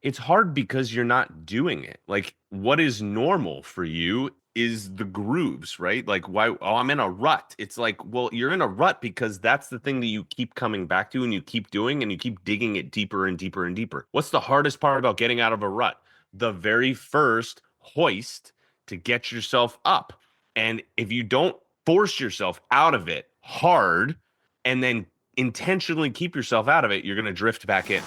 It's hard because you're not doing it. Like, what is normal for you is the grooves, right? Like, why? Oh, I'm in a rut. It's like, well, you're in a rut because that's the thing that you keep coming back to and you keep doing and you keep digging it deeper and deeper and deeper. What's the hardest part about getting out of a rut? The very first hoist to get yourself up. And if you don't force yourself out of it hard and then intentionally keep yourself out of it, you're going to drift back in.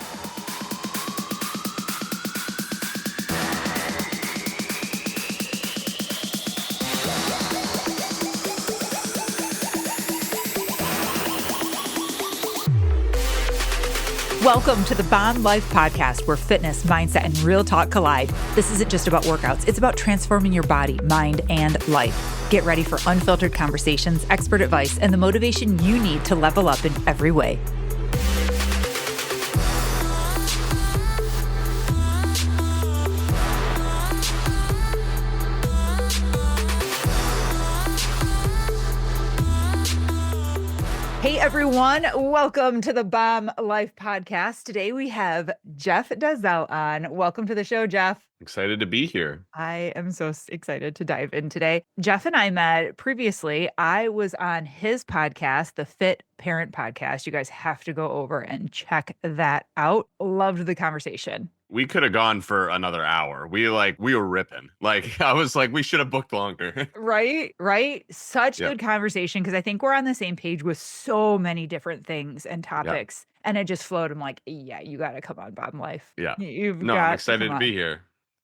Welcome to the Bond Life Podcast, where fitness, mindset, and real talk collide. This isn't just about workouts. It's about transforming your body, mind, and life. Get ready for unfiltered conversations, expert advice, and the motivation you need to level up in every way. Hey everyone, welcome to the Bomb Life Podcast. Today we have Jeff Dalzell on. Welcome to the show, Jeff. Excited to be here. I am so excited to dive in today. Jeff and I met previously. I was on his podcast, the Fit Parent Podcast. You guys have to go over and check that out. Loved the conversation. We could have gone for another hour. We were ripping. Like, I was like, we should have booked longer. Right. Such Yep. good conversation, because I think we're on the same page with so many different things and topics. And it just flowed. I'm like, yeah, you got to come on Bomb Life. Yeah. You've No, got I'm excited come to be on. here.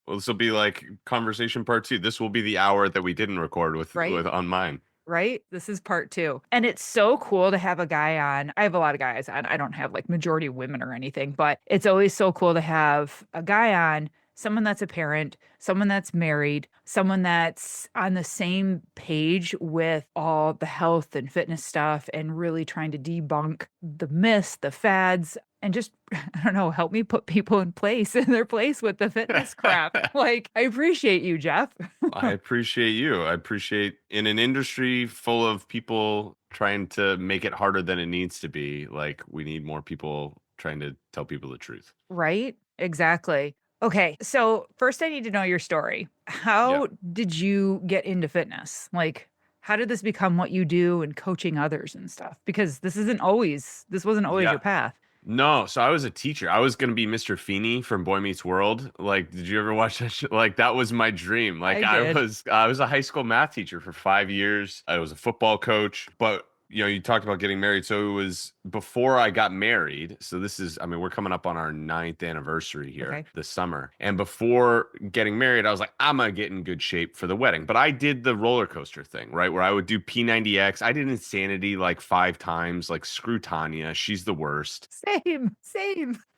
Well, this will be like conversation part 2. This will be the hour that we didn't record with Right. on mine. Right? This is part 2. And it's so cool to have a guy on. I have a lot of guys on. I don't have like majority women or anything, but it's always so cool to have a guy on, someone that's a parent, someone that's married, someone that's on the same page with all the health and fitness stuff and really trying to debunk the myths, the fads, and just, I don't know, help me put people in their place with the fitness crap. Like, I appreciate you, Jeff. I appreciate you. I appreciate, in an industry full of people trying to make it harder than it needs to be, like, we need more people trying to tell people the truth. Right? Exactly. Okay, so first I need to know your story. How did you get into fitness? Like, how did this become what you do and coaching others and stuff? Because this wasn't always Yeah. your path. No, so I was a teacher. I was gonna be Mr. Feeney from Boy Meets World. Like, did you ever watch that shit? Like, that was my dream. Like, I did. I was a high school math teacher for 5 years. I was a football coach, but you talked about getting married. So it was before I got married. So this is, I mean, we're coming up on our 9th anniversary here this summer. And before getting married, I was like, I'm gonna get in good shape for the wedding. But I did the roller coaster thing, right? Where I would do P90X. I did Insanity like 5 times. Like, screw Tanya. She's the worst. Same.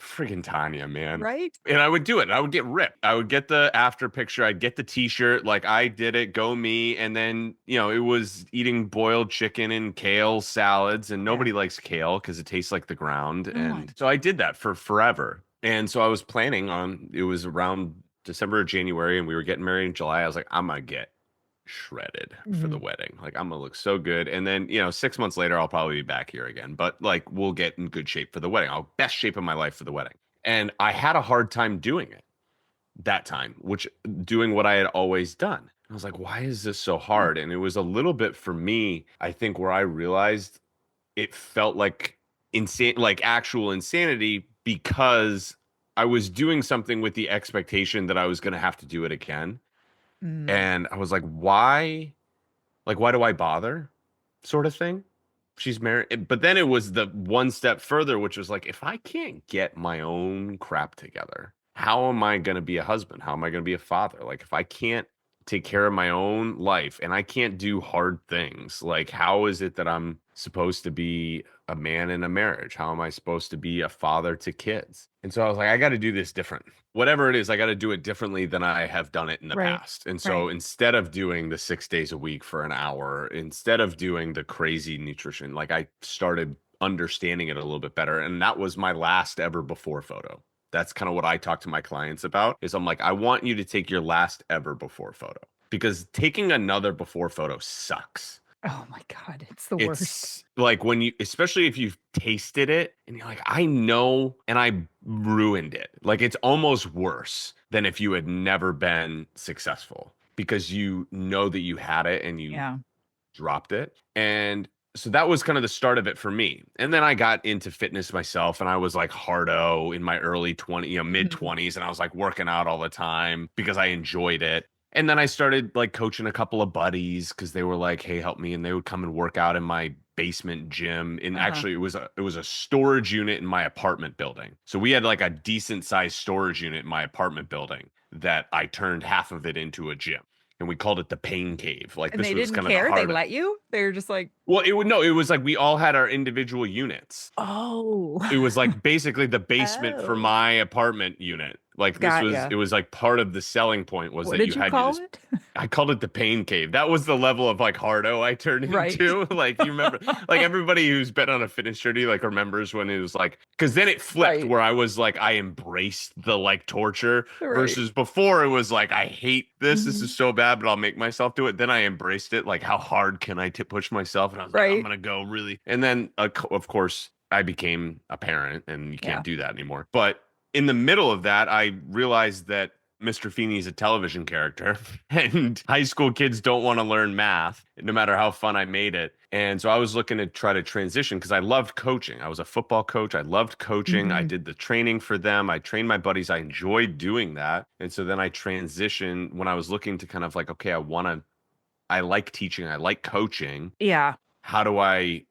Friggin' Tanya, man. Right? And I would do it. I would get ripped. I would get the after picture. I'd get the t-shirt. Like, I did it, go me. And then, it was eating boiled chicken and kale salads. And nobody likes kale because it tastes like the ground. And so I did that for forever. And so I was planning on, it was around December or January, and we were getting married in July. I was like, I'm going to get shredded for the wedding. Like, I'm gonna look so good. And then 6 months later, I'll probably be back here again, but like, we'll get in good shape for the wedding. I'll best shape of my life for the wedding. And I had a hard time doing it that time, doing what I had always done. I was like, why is this so hard? And it was a little bit for me, I think, where I realized it felt like actual insanity, because I was doing something with the expectation that I was going to have to do it again. And I was like, why do I bother, sort of thing? She's married. But then it was the one step further, which was like, if I can't get my own crap together, how am I going to be a husband? How am I going to be a father? Like, if I can't take care of my own life and I can't do hard things, like, how is it that I'm supposed to be a man in a marriage? How am I supposed to be a father to kids? And so I was like, I got to do this different. Whatever it is, I got to do it differently than I have done it in the past. And so instead of doing the 6 days a week for an hour, instead of doing the crazy nutrition, like, I started understanding it a little bit better. And that was my last ever before photo. That's kind of what I talk to my clients about, is I'm like, I want you to take your last ever before photo, because taking another before photo sucks. Oh my God, it's the worst. It's like when you, especially if you've tasted it and you're like, I know, and I ruined it. Like it's almost worse than if you had never been successful because you know that you had it and you Yeah. dropped it. And so that was kind of the start of it for me. And then I got into fitness myself and I was like hardo in my early 20, mid Mhm. 20s. And I was like working out all the time because I enjoyed it. And then I started like coaching a couple of buddies because they were like, hey, help me. And they would come and work out in my basement gym. And Uh-huh. actually it was a storage unit in my apartment building. So we had like a decent sized storage unit in my apartment building that I turned half of it into a gym. And we called it the pain cave. Like And this they was didn't kind of the care. They heart. let you. They were just like, Well, it would no, it was like we all had our individual units. oh, It was like basically the basement for oh, my apartment unit. Like this got was ya. it was like part of the selling point was What that did you you had to call just it? I called it the pain cave. That was the level of like hardo I turned Right. into. Like you remember like everybody who's been on a fitness journey like remembers when it was like because then it flipped Right. where I was like I embraced the like torture Right. versus before it was like I hate this. This Mhm. is so bad, but I'll make myself do it. Then I embraced it. Like how hard can I push myself? And I was like, I'm Right. gonna go really. And then of course I became a parent, and you can't Yeah. do that anymore. But in the middle of that, I realized that Mr. Feeney is a television character, and high school kids don't want to learn math, no matter how fun I made it. And so I was looking to try to transition because I loved coaching. I was a football coach. I loved coaching. I Hmm. did the training for them. I trained my buddies. I enjoyed doing that. And so then I transitioned when I was looking to kind of like, okay, I like teaching. I like coaching. Yeah. How do I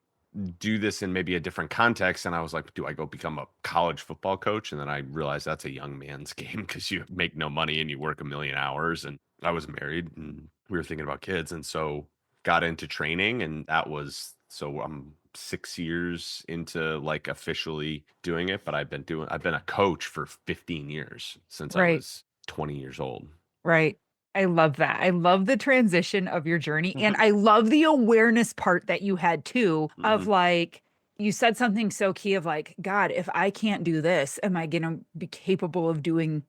do this in maybe a different context? And I was like, do I go become a college football coach? And then I realized that's a young man's game because you make no money and you work a million hours. And I was married and we were thinking about kids. And so got into training. And that was so I'm 6 years into like officially doing it. But I've been a coach for 15 years since I Right. was 20 years old. Right. I love that. I love the transition of your journey. And I love the awareness part that you had too of Hmm. like, you said something so key of like, God, if I can't do this, am I going to be capable of doing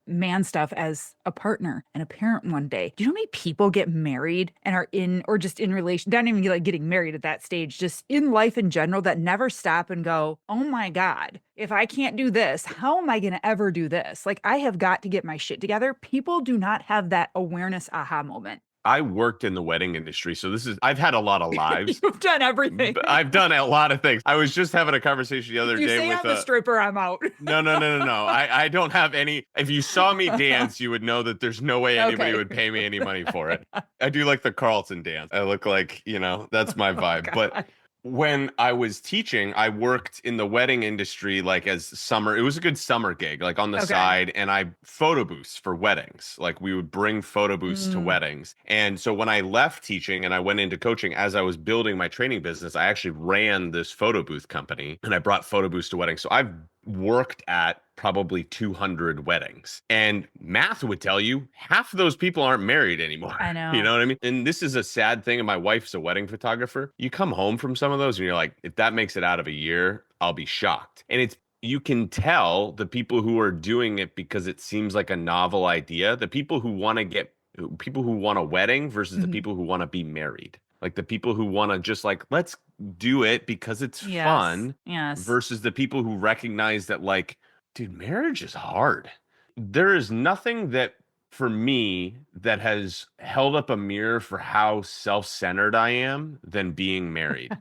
man stuff as a partner and a parent one day? Do you know how many people get married and are in, or just in relation, not even like getting married at that stage, just in life in general that never stop and go, oh my God, if I can't do this, how am I going to ever do this? Like, I have got to get my shit together. People do not have that awareness aha moment. I worked in the wedding industry, so I've had a lot of lives. You've done everything. I've done a lot of things. I was just having a conversation the other You day say with I'm a stripper, I'm out. no. I don't have any. If you saw me dance, you would know that there's no way anybody Okay. would pay me any money for it. I do like the Carlton dance. I look like, that's my Oh vibe. But God. when I was teaching, I worked in the wedding industry like as summer. It was a good summer gig, like on the Okay. side, and I photo booths for weddings. Like we would bring photo booths to Mm, weddings. And so when I left teaching and I went into coaching, as I was building my training business, I actually ran this photo booth company and I brought photo booths to weddings. So I've worked at probably 200 weddings. And math would tell you half of those people aren't married anymore. I You know know. what I mean? And this is a sad thing. And my wife's a wedding photographer. You come home from some of those and you're like, if that makes it out of a year, I'll be shocked. And you can tell the people who are doing it because it seems like a novel idea. The people who want a wedding versus the Mhm. people who want to be married. Like the people who want to just like, let's do it because it's Yes. fun Yes. versus the people who recognize that like, dude, marriage is hard. There is nothing that for me that has held up a mirror for how self-centered I am than being married.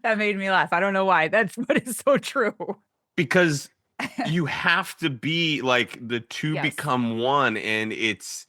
That made me laugh. I don't know why. That's but it's so true. Because you have to be like the two Yes. become one, and it's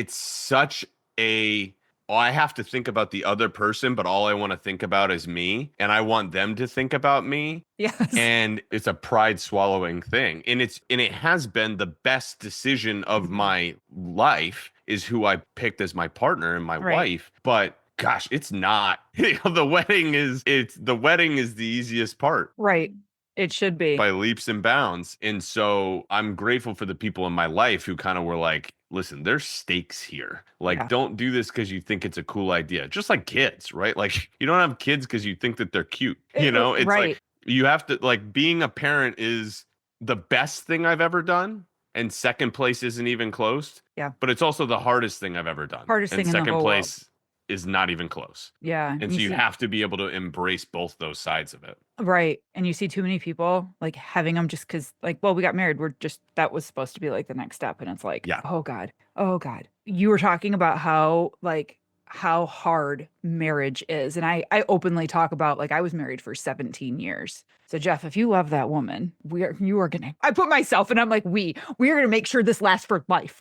such a oh, I have to think about the other person, but all I want to think about is me, and I want them to think about me. Yes. And it's a pride swallowing thing. And it has been the best decision of Mhm. my life is who I picked as my partner and my Right. wife. But gosh, it's not. The wedding is the easiest part Right. It should be. by leaps and bounds. And so I'm grateful for the people in my life who kind of were like, listen, there's stakes here. Like, Yeah. don't do this because you think it's a cool idea. Just like kids, right? Like, you don't have kids because you think that they're cute. It's like Right. you have to, like, being a parent is the best thing I've ever done. And second place isn't even close. Yeah. But it's also the hardest thing I've ever done. Hardest And thing in the second whole world. place is not even close. Yeah. And You so you see, have to be able to embrace both those sides of it. right. And you see too many people like having them just because, like, well, we got married. That was supposed to be like the next step. And it's like, Yeah. oh God, oh God. You were talking about how hard marriage is. And I openly talk about, like, I was married for 17 years. So Jeff, if you love that woman, you are gonna, I put myself and I'm like, we are gonna make sure this lasts for life.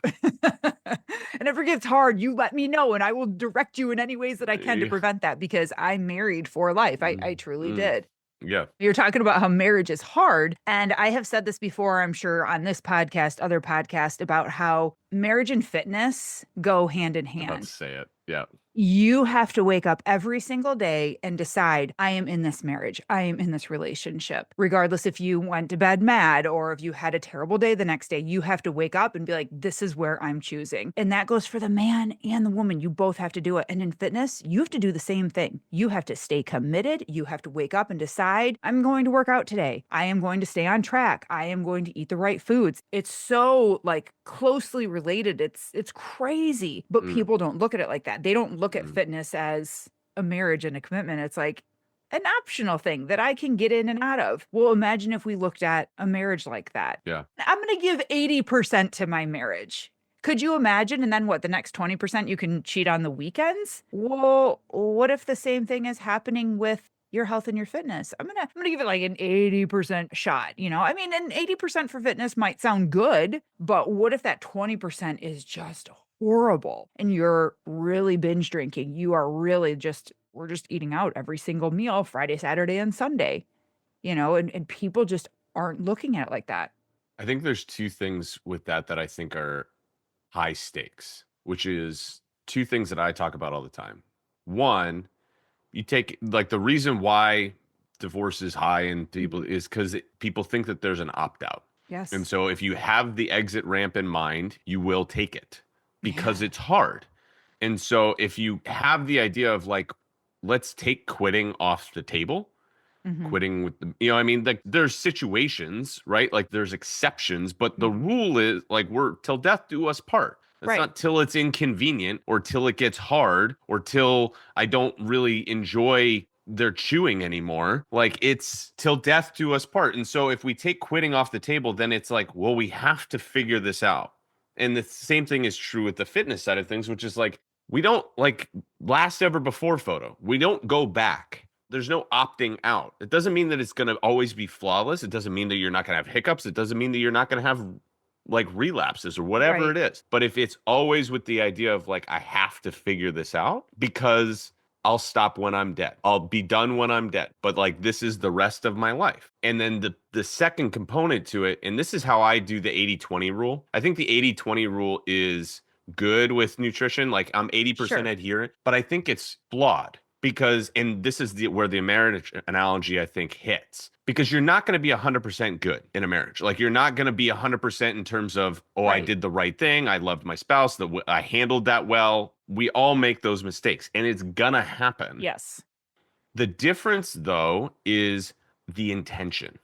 And if it gets hard, you let me know and I will direct you in any ways that I can to Yeah. prevent that, because I'm married for life. I truly Mm. did. Yeah. You're talking about how marriage is hard. And I have said this before, I'm sure, on this podcast, other podcasts, about how marriage and fitness go hand in About to hand. say it. Yeah. You have to wake up every single day and decide, I am in this marriage. I am in this relationship. Regardless if you went to bed mad or if you had a terrible day the next day, you have to wake up and be like, this is where I'm choosing. And that goes for the man and the woman. You both have to do it. And in fitness, you have to do the same thing. You have to stay committed. You have to wake up and decide, I'm going to work out today. I am going to stay on track. I am going to eat the right foods. It's so like closely related. It's crazy, but Mm. people don't look at it like that. They don't look at Mm. fitness as a marriage and a commitment. It's like an optional thing that I can get in and out of. Well, imagine if we looked at a marriage like that. Yeah. I'm going to give 80% to my marriage. Could you imagine? And then what? The next 20% you can cheat on the weekends? Well, what if the same thing is happening with your health and your fitness? I'm gonna give it like an 80% shot. I mean, an 80% for fitness might sound good, but what if that 20% is just horrible and you're really binge drinking? You are really we're just eating out every single meal, Friday, Saturday, and Sunday, and people just aren't looking at it like that. I think there's two things with that I think are high stakes, which is two things that I talk about all the time. One, you take like the reason why divorce is high and people is because people think that there's an opt out. Yes. And so if you have the exit ramp in mind, you will take it because it's hard. And so if you have the idea of like, let's take quitting off the table, quitting with I mean, like there's situations, right? Like there's exceptions, but the rule is like we're till death do us part. It's Right. not till it's inconvenient or till it gets hard or till I don't really enjoy their chewing anymore. Like it's till death do us part. And so if we take quitting off the table, then it's like, well, we have to figure this out. And the same thing is true with the fitness side of things, which is like, we don't like last ever before photo. We don't go back. There's no opting out. It doesn't mean that it's going to always be flawless. It doesn't mean that you're not going to have hiccups. It doesn't mean that you're not going to have like relapses or whatever Right. it is. But if it's always with the idea of like, I have to figure this out because I'll stop when I'm dead. I'll be done when I'm dead. But like, this is the rest of my life. And then the second component to it, and this is how I do the 80-20 rule. I think the 80-20 rule is good with nutrition. Like I'm 80% adherent, but I think it's flawed. Because, and this is where the marriage analogy, I think, hits. Because you're not going to be 100% good in a marriage. Like, you're not going to be 100% in terms of, oh, I did the right thing. I loved my spouse. I handled that well. We all make those mistakes, and it's going to happen. Yes. The difference, though, is the intention.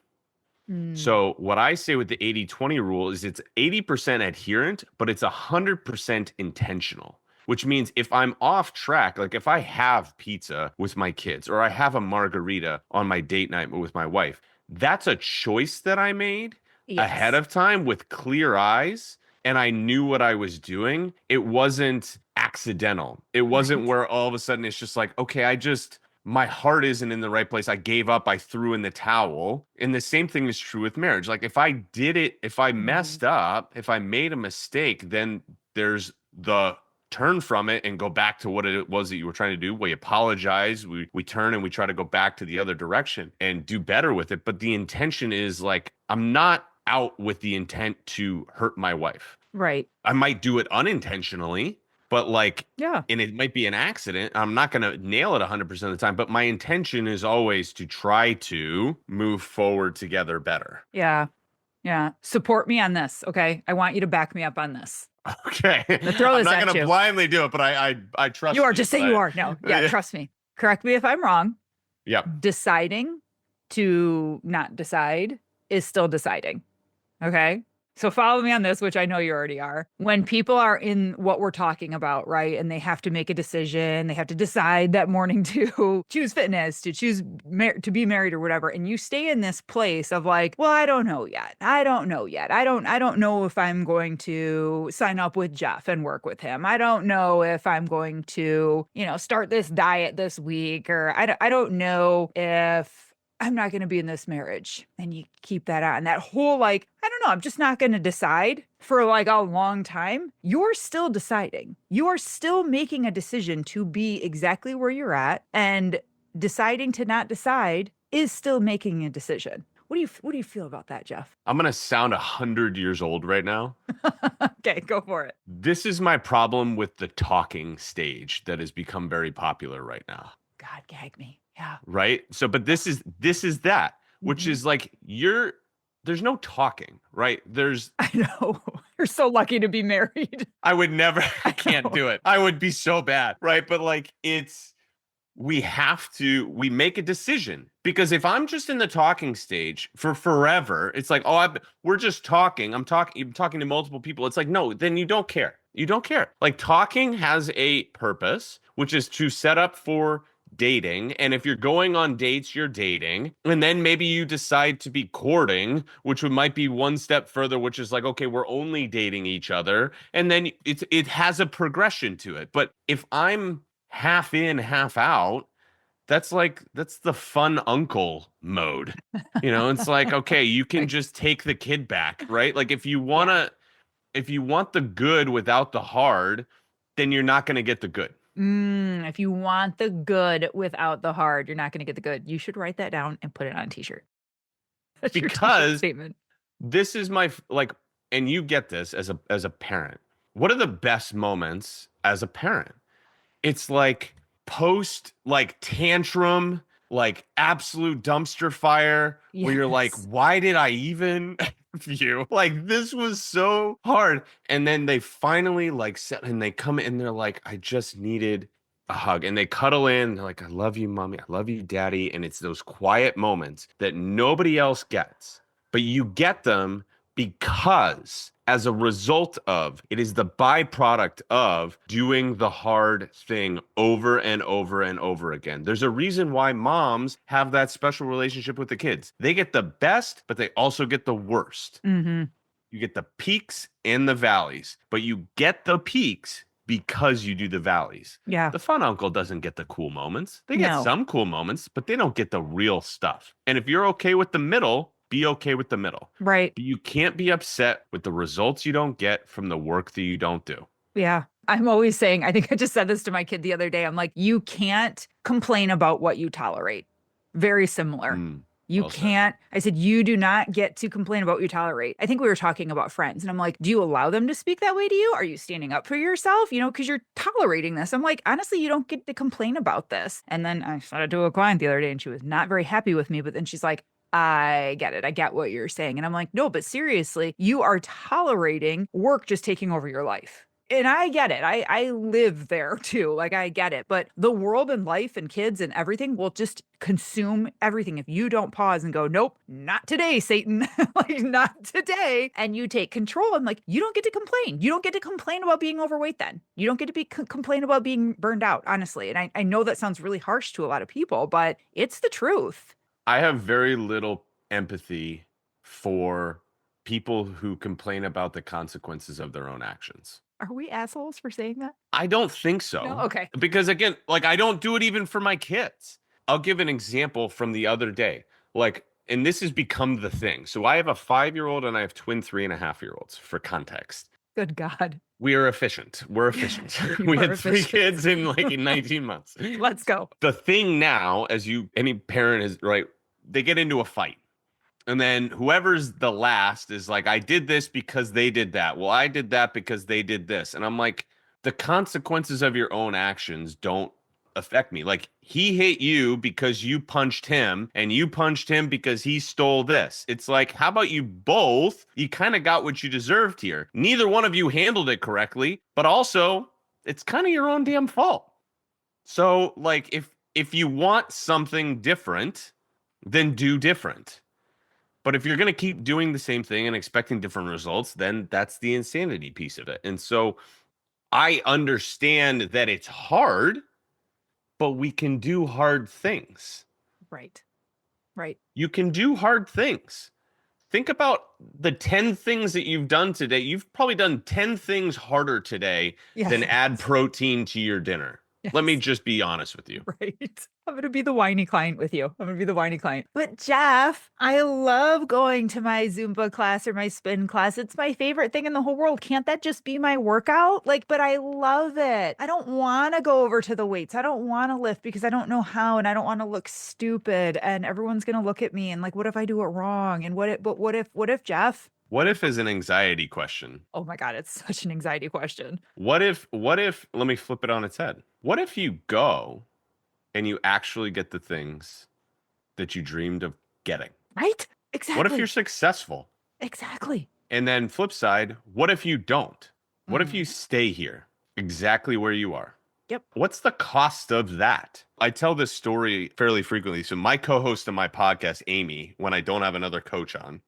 So what I say with the 80-20 rule is it's 80% adherent, but it's 100% intentional. Which means if I'm off track, like if I have pizza with my kids or I have a margarita on my date night with my wife, that's a choice that I made ahead of time with clear eyes. And I knew what I was doing. It wasn't accidental. It wasn't where all of a sudden it's just like, okay, my heart isn't in the right place. I gave up. I threw in the towel. And the same thing is true with marriage. Like if I did it, if I messed up, if I made a mistake, then there's the turn from it and go back to what it was that you were trying to do. We apologize. We turn and we try to go back to the other direction and do better with it. But the intention is like, I'm not out with the intent to hurt my wife. Right. I might do it unintentionally, but like, yeah. And it might be an accident. I'm not going to nail it 100% of the time, but my intention is always to try to move forward together better. Yeah. Yeah. Support me on this. Okay. I want you to back me up on this. Okay. Throw I'm this not at going to you. blindly do it, but I trust you. Are just say you are. No. Yeah. Yeah. Trust me. Correct me if I'm wrong. Yep. Deciding to not decide is still deciding. Okay. So follow me on this, which I know you already are. When people are in what we're talking about, right, and they have to make a decision, they have to decide that morning to choose fitness, to choose to be married or whatever, and you stay in this place of like, well, I don't know yet. I don't know yet. I don't know if I'm going to sign up with Jeff and work with him. I don't know if I'm going to, start this diet this week, or I don't know if I'm not going to be in this marriage. And you keep that on. That whole, like, I don't know, I'm just not going to decide for like a long time. You're still deciding. You are still making a decision to be exactly where you're at. And deciding to not decide is still making a decision. What do you feel about that, Jeff? I'm gonna sound 100 years old right now. Okay, go for it. This is my problem with the talking stage that has become very popular right now. God, gag me. Yeah. Right? So, but this is that, which Mhm. is like there's no talking, right? I know. You're so lucky to be married. I would never, I I can't know. do it. I would be so bad, right? But like we make a decision, because if I'm just in the talking stage for forever, it's like, oh, we're just talking. I'm talking to multiple people. It's like, no, then you don't care. You don't care. Like, talking has a purpose, which is to set up for dating. And if you're going on dates, you're dating. And then maybe you decide to be courting, which might be one step further, which is like, okay, we're only dating each other. And then it has a progression to it. But if I'm half in, half out, that's the fun uncle mode. It's like, okay, you can Like, just take the kid back, right? Like, yeah. if you want the good without the hard, then you're not going to get the good. If you want the good without the hard, you're not going to get the good. You should write that down and put it on a t-shirt. That's your t-shirt Because statement. this is like, and you get this as a parent. What are the best moments as a parent? It's like post, like, tantrum, like absolute dumpster fire, where you're like, Yes. why did I even you? Like, this was so hard. And then they finally like set, and they come in, they're like, I just needed a hug. And they cuddle in, they're like, I love you, mommy. I love you, daddy. And it's those quiet moments that nobody else gets, but you get them because, as a result of, it is the byproduct of doing the hard thing over and over and over again. There's a reason why moms have that special relationship with the kids. They get the best, but they also get the worst. Mm-hmm. You get the peaks and the valleys, but you get the peaks because you do the valleys. Yeah. The fun uncle doesn't get the cool moments. They get No. some cool moments, but they don't get the real stuff. And if you're okay with the middle, be okay with the middle. Right. But you can't be upset with the results you don't get from the work that you don't do. Yeah. I'm always saying, I think I just said this to my kid the other day. I'm like, you can't complain about what you tolerate. Very similar. You Well said. can't. I said, you do not get to complain about what you tolerate. I think we were talking about friends, and I'm like, do you allow them to speak that way to you? Are you standing up for yourself? Because you're tolerating this. I'm like, honestly, you don't get to complain about this. And then I said it to a client the other day, and she was not very happy with me. But then she's like, I get it. I get what you're saying. And I'm like, no, but seriously, you are tolerating work just taking over your life. And I get it. I live there too. Like, I get it. But the world and life and kids and everything will just consume everything if you don't pause and go, nope, not today, Satan. Like, not today. And you take control. I'm like, you don't get to complain. You don't get to complain about being overweight then. You don't get to complain about being burned out, honestly. And I know that sounds really harsh to a lot of people, but it's the truth. I have very little empathy for people who complain about the consequences of their own actions. Are we assholes for saying that? I don't think No? so. Okay. Because again, like, I don't do it even for my kids. I'll give an example from the other day. Like, and this has become the thing. So I have a 5-year-old and I have twin 3.5-year-olds, for context. Good God. We are efficient. We're efficient. You We are had 3 efficient. kids in like 19 months. Let's go. The thing now, any parent is, right, they get into a fight. And then whoever's the last is like, I did this because they did that. Well, I did that because they did this. And I'm like, the consequences of your own actions don't affect me. Like, he hit you because you punched him, and you punched him because he stole this. It's like, how about you both? You kind of got what you deserved here. Neither one of you handled it correctly, but also it's kind of your own damn fault. So, like, if you want something different, then do different. But if you're going to keep doing the same thing and expecting different results, then that's the insanity piece of it. And so I understand that it's hard, but we can do hard things. Right. Right. You can do hard things. Think about the 10 things that you've done today. You've probably done 10 things harder today than Yes. add protein to your dinner. Let me Yes. just be honest with you. Right. I'm going to be the whiny client with you. I'm going to be the whiny client. But Jeff, I love going to my Zumba class or my spin class. It's my favorite thing in the whole world. Can't that just be my workout? Like, but I love it. I don't want to go over to the weights. I don't want to lift because I don't know how and I don't want to look stupid and everyone's going to look at me and like, what if I do it wrong? And what if Jeff? What if is an anxiety question? Oh my God, it's such an anxiety question. What if, let me flip it on its head. What if you go and you actually get the things that you dreamed of getting? Right? Exactly. What if you're successful? Exactly. And then flip side, what if you don't? What if you stay here exactly where you are? Yep. What's the cost of that? I tell this story fairly frequently. So my co-host on my podcast, Amy, when I don't have another coach on,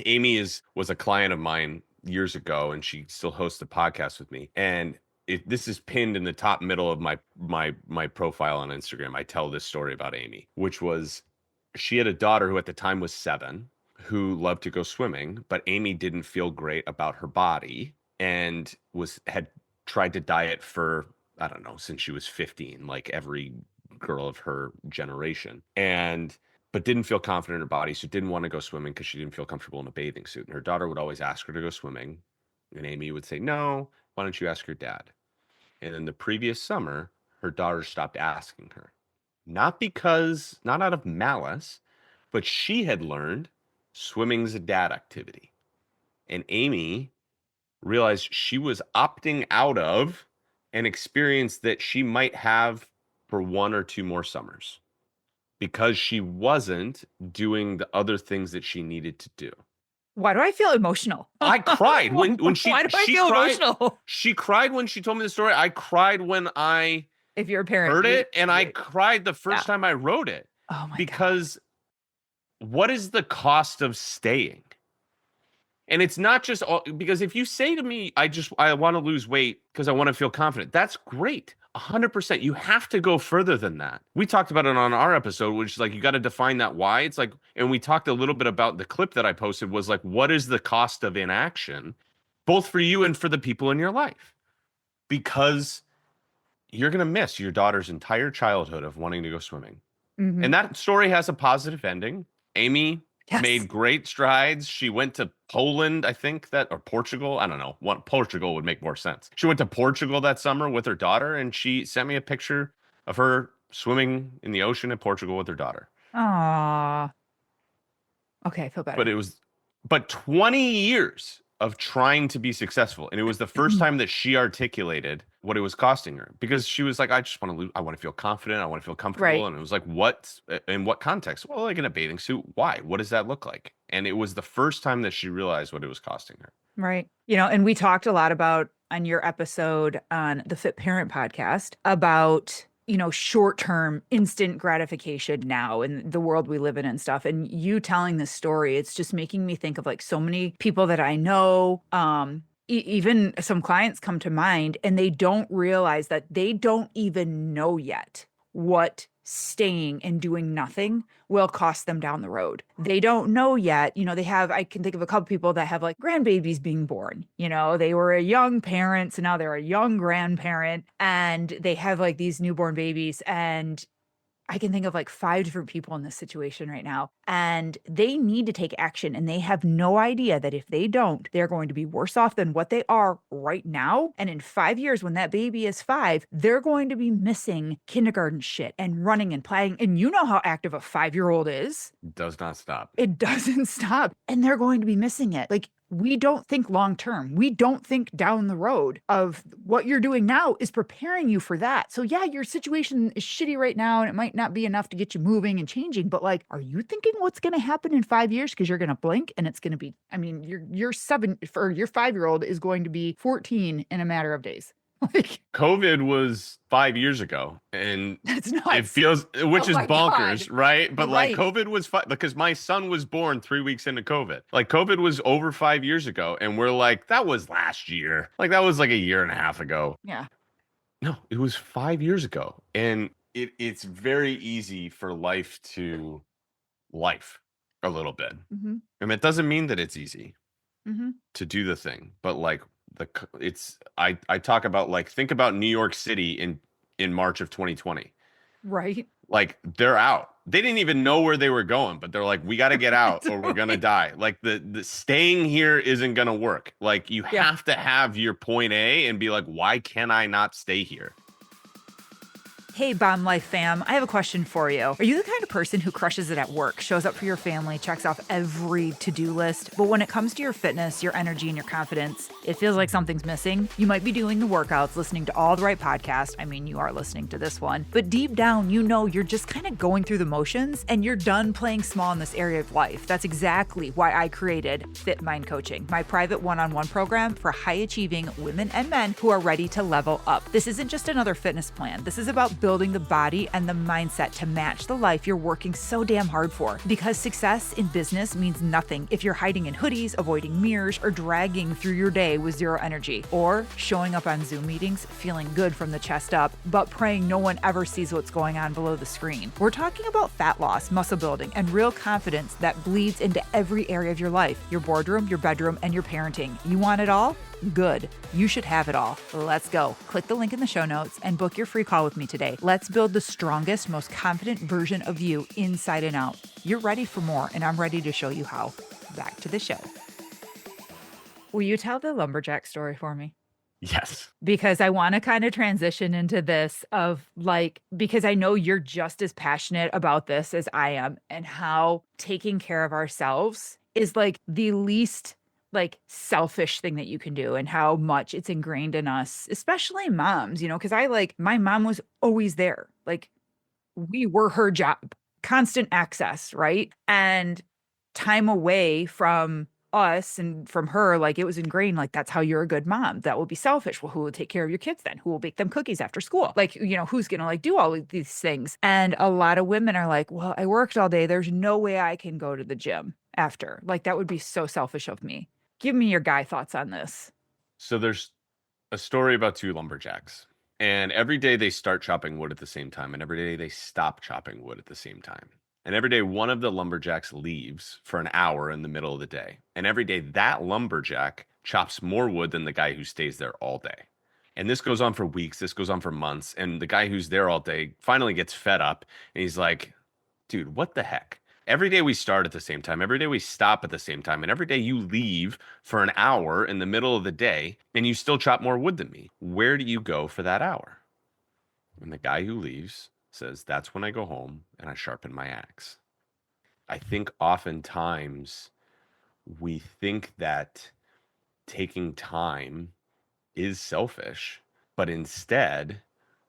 Amy was a client of mine years ago, and she still hosts a podcast with me. And this is pinned in the top middle of my profile on Instagram. I tell this story about Amy, which was she had a daughter who at the time was 7, who loved to go swimming, but Amy didn't feel great about her body and had tried to diet for, I don't know, since she was 15, like every girl of her generation. But didn't feel confident in her body, so didn't want to go swimming because she didn't feel comfortable in a bathing suit. And her daughter would always ask her to go swimming, and Amy would say, "No, why don't you ask your dad?" And then the previous summer, her daughter stopped asking her. Not out of malice, but she had learned swimming's a dad activity. And Amy realized she was opting out of an experience that she might have for 1 or 2 more summers, because she wasn't doing the other things that she needed to do. Why do I feel emotional? I cried when she Why do I feel emotional? She cried when she told me the story. I cried when I If you're a parent, heard it, and I cried the first time I wrote it. Oh my Because what is the cost of staying? And it's not just because if you say to me, I want to lose weight because I want to feel confident, that's great. 100%. You have to go further than that. We talked about it on our episode, which is like, you got to define that why. It's like, and we talked a little bit about the clip that I posted was like, what is the cost of inaction, both for you and for the people in your life? Because you're going to miss your daughter's entire childhood of wanting to go swimming. Mm-hmm. And that story has a positive ending. Amy made great strides. She went to Poland, I think or Portugal. I don't know. Portugal would make more sense. She went to Portugal that summer with her daughter, and she sent me a picture of her swimming in the ocean in Portugal with her daughter. Aww. Okay, I feel better. But 20 years of trying to be successful. And it was the first time that she articulated what it was costing her, because she was like, I just want to I want to feel confident. I want to feel comfortable. Right. And it was like, in what context? Well, like in a bathing suit. Why? What does that look like? And it was the first time that she realized what it was costing her. Right. And we talked a lot about on your episode on the Fit Parent podcast about short-term instant gratification now in the world we live in and stuff. And you telling this story, it's just making me think of like so many people that I know, even some clients come to mind, and they don't realize that they don't even know yet what staying and doing nothing will cost them down the road. They don't know yet. I can think of a couple people that have like grandbabies being born. They were a young parent, so now they're a young grandparent, and they have like these newborn babies. And I can think of like 5 different people in this situation right now, and they need to take action, and they have no idea that if they don't, they're going to be worse off than what they are right now. And in 5 years, when that baby is 5, they're going to be missing kindergarten shit and running and playing. And you know how active a 5-year-old is. It does not stop. It doesn't stop. And they're going to be missing it. Like, we don't think long term. We don't think down the road of what you're doing now is preparing you for that. So yeah, your situation is shitty right now and it might not be enough to get you moving and changing, but like, are you thinking what's going to happen in 5 years? Because you're going to blink and it's going to be, your 5-year-old is going to be 14 in a matter of days. Like, COVID was 5 years ago, and that's it nuts. feels, which Oh is my God. bonkers, right? But like Right. COVID was because my son was born 3 weeks into COVID. Like COVID was over 5 years ago, and we're like, that was last year. Like that was like a year and a half ago. Yeah. No, it was 5 years ago, and it's very easy for life a little bit, Hmm. and it doesn't mean that it's easy Hmm. to do the thing, but like it's I talk about like think about New York City in March of 2020. Right. Like they're out. They didn't even know where they were going, but they're like, we got to get out or we're gonna Right. die. Like the staying here isn't gonna work. Like you Yeah. have to have your point A and be like, why can I not stay here? Hey, Bomb Life fam, I have a question for you. Are you the kind of person who crushes it at work, shows up for your family, checks off every to-do list, but when it comes to your fitness, your energy, and your confidence, it feels like something's missing? You might be doing the workouts, listening to all the right podcasts. I mean, you are listening to this one, but deep down, you know you're just kind of going through the motions and you're done playing small in this area of life. That's exactly why I created Fit Mind Coaching, my private one-on-one program for high-achieving women and men who are ready to level up. This isn't just another fitness plan. This is about building the body and the mindset to match the life you're working so damn hard for. Because success in business means nothing if you're hiding in hoodies, avoiding mirrors, or dragging through your day with zero energy, or showing up on Zoom meetings feeling good from the chest up, but praying no one ever sees what's going on below the screen. We're talking about fat loss, muscle building, and real confidence that bleeds into every area of your life, your boardroom, your bedroom, and your parenting. You want it all? Good. You should have it all. Let's go. Click the link in the show notes and book your free call with me today. Let's build the strongest, most confident version of you inside and out. You're ready for more, and I'm ready to show you how. Back to the show. Will you tell the lumberjack story for me? Yes. Because I want to kind of transition into this of like, because I know you're just as passionate about this as I am, and how taking care of ourselves is like the least like selfish thing that you can do, and how much it's ingrained in us, especially moms, because I like my mom was always there. Like we were her job, constant access, right? And time away from us and from her, like it was ingrained, like that's how you're a good mom. That will be selfish. Well, who will take care of your kids then? Who will bake them cookies after school? Like, who's gonna like do all of these things? And a lot of women are like, well, I worked all day. There's no way I can go to the gym after. Like that would be so selfish of me. Give me your guy thoughts on this. So there's a story about two lumberjacks, and every day they start chopping wood at the same time, and every day they stop chopping wood at the same time. And every day one of the lumberjacks leaves for an hour in the middle of the day. And every day that lumberjack chops more wood than the guy who stays there all day. And this goes on for weeks, this goes on for months, and the guy who's there all day finally gets fed up and he's like, dude, what the heck? Every day we start at the same time, every day we stop at the same time, and every day you leave for an hour in the middle of the day and you still chop more wood than me. Where do you go for that hour? And the guy who leaves says, that's when I go home and I sharpen my axe. I think oftentimes we think that taking time is selfish, but instead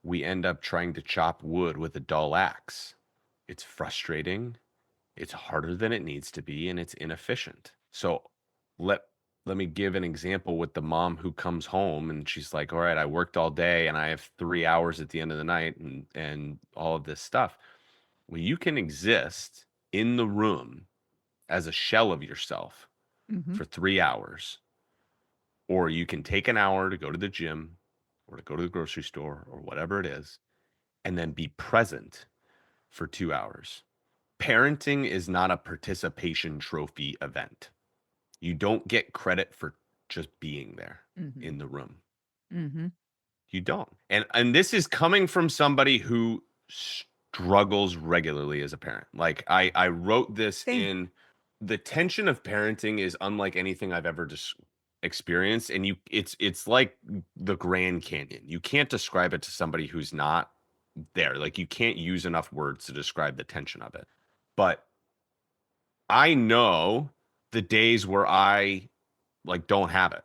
we end up trying to chop wood with a dull axe. It's frustrating. It's harder than it needs to be, and it's inefficient. So let let me give an example with the mom who comes home and she's like, all right, I worked all day and I have 3 hours at the end of the night and all of this stuff. Well, you can exist in the room as a shell of yourself Mm-hmm. for 3 hours, or you can take an hour to go to the gym or to go to the grocery store or whatever it is, and then be present for 2 hours. Parenting is not a participation trophy event. You don't get credit for just being there Mm-hmm. in the room. Mm-hmm. You don't. And this is coming from somebody who struggles regularly as a parent. Like I wrote this Same. in the tension of parenting is unlike anything I've ever experienced, and it's like the Grand Canyon. You can't describe it to somebody who's not there. Like you can't use enough words to describe the tension of it. But I know the days where I like don't have it.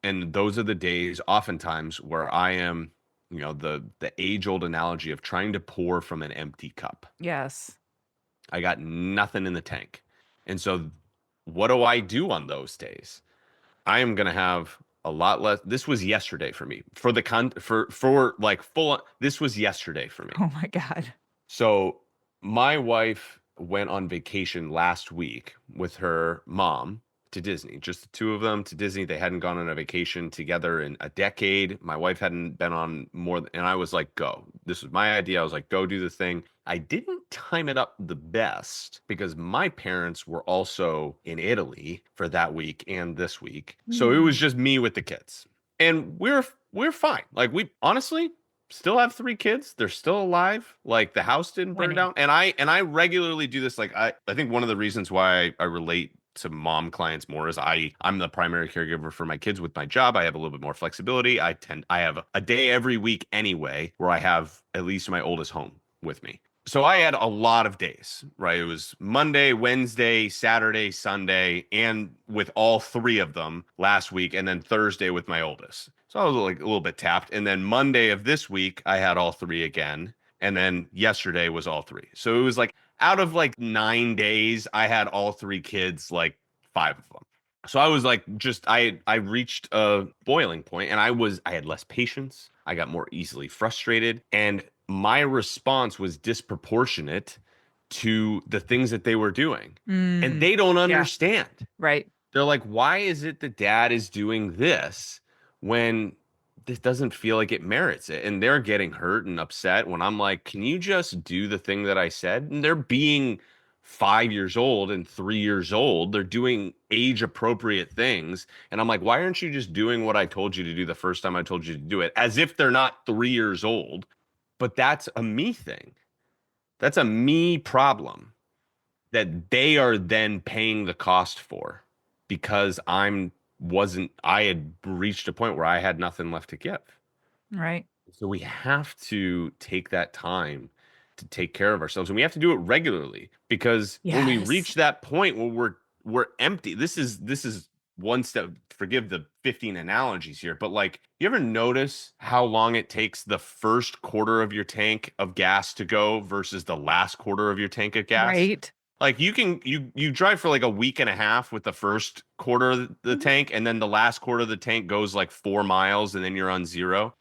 And those are the days oftentimes where I am, the age-old analogy of trying to pour from an empty cup. Yes. I got nothing in the tank. And so what do I do on those days? I am going to have a lot less. This was yesterday for me. For the for like full this was yesterday for me. Oh my God. So my wife went on vacation last week with her mom to Disney, just the two of them to Disney. They hadn't gone on a vacation together in a decade. My wife hadn't been on more, and I was like, go. This was my idea. I was like, go do the thing. I didn't time it up the best because my parents were also in Italy for that week and this week. So it was Mm. just me with the kids. And we're fine. Like we honestly still have three kids. They're still alive. Like the house didn't burn Winning. down. And I regularly do this. Like I think one of the reasons why I relate to mom clients more is I'm the primary caregiver for my kids with my job. I have a little bit more flexibility. I have a day every week anyway where I have at least my oldest home with me. So I had a lot of days, right? It was Monday, Wednesday, Saturday, Sunday, and with all three of them last week, and then Thursday with my oldest. So I was like a little bit tapped. And then Monday of this week, I had all three again. And then yesterday was all three. So it was like out of like 9 days, I had all three kids, like five of them. So I was like, I reached a boiling point and I had less patience. I got more easily frustrated. And my response was disproportionate to the things that they were doing. And Mm. they don't Yeah. understand. Right. They're like, why is it that dad is doing this when this doesn't feel like it merits it? And they're getting hurt and upset when I'm like, can you just do the thing that I said? And they're being 5 years old and 3 years old. They're doing age appropriate things. And I'm like, why aren't you just doing what I told you to do the first time I told you to do it? As if they're not 3 years old. But that's a me thing. That's a me problem that they are then paying the cost for because I had reached a point where I had nothing left to give. Right. So we have to take that time to take care of ourselves, and we have to do it regularly because when we Yes. reach that point where we're empty, this is one step. Forgive the 15 analogies here, but like, you ever notice how long it takes the first quarter of your tank of gas to go versus the last quarter of your tank of gas? Right. Like you drive for like a week and a half with the first quarter of the tank, and then the last quarter of the tank goes like 4 miles, and then you're on zero.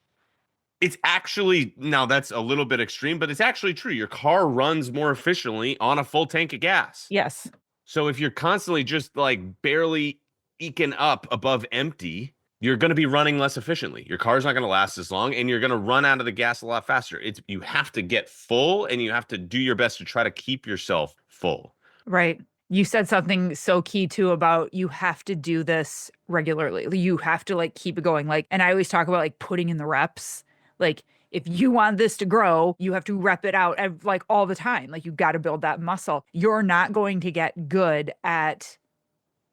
It's actually, now that's a little bit extreme, but it's actually true. Your car runs more efficiently on a full tank of gas. Yes. So if you're constantly just like barely eking up above empty, you're going to be running less efficiently. Your car's not going to last as long, and you're going to run out of the gas a lot faster. You have to get full, and you have to do your best to try to keep yourself full. Right. You said something so key too about you have to do this regularly. You have to like keep it going. Like, and I always talk about like putting in the reps. Like, if you want this to grow, you have to rep it out like all the time. Like, you got to build that muscle. You're not going to get good at